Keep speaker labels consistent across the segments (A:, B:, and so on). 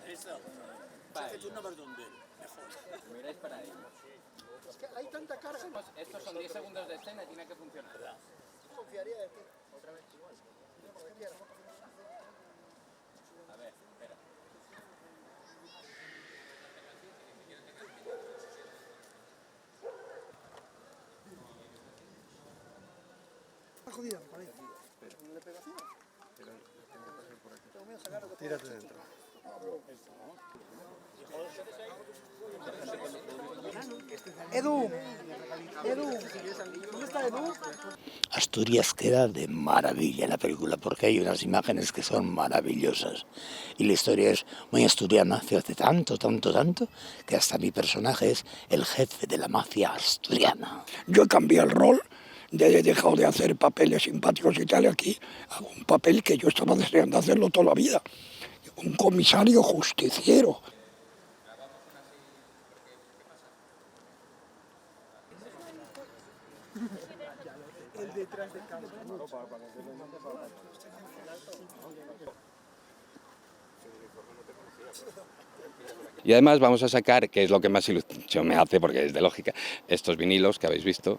A: Eso. Si haces una dónde, mejor.
B: Miráis para ahí.
C: Es que hay tanta carga.
B: Estos son 10 segundos de escena y tiene que funcionar.
C: Confiaría de ti.
B: Otra vez igual. A ver, espera.
C: Está jodida, para ahí. ¿Le pega así? Tengo miedo de sacar lo que tírate dentro. Edu, ¿dónde está Edu?
D: Asturias queda de maravilla en la película porque hay unas imágenes que son maravillosas y la historia es muy asturiana, fíjate, tanto que hasta mi personaje es el jefe de la mafia asturiana.
E: Yo cambié el rol, he dejado de hacer papeles simpáticos y tal, aquí hago un papel que yo estaba deseando hacerlo toda la vida, un comisario justiciero.
C: El detrás de cámara.
F: Y además vamos a sacar, que es lo que más ilusión me hace, porque es de lógica, estos vinilos que habéis visto,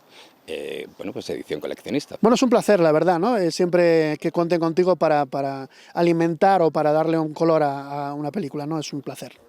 F: bueno, pues edición coleccionista.
C: Bueno, es un placer, la verdad, ¿no? Siempre que cuenten contigo para alimentar o para darle un color a una película, ¿no? Es un placer.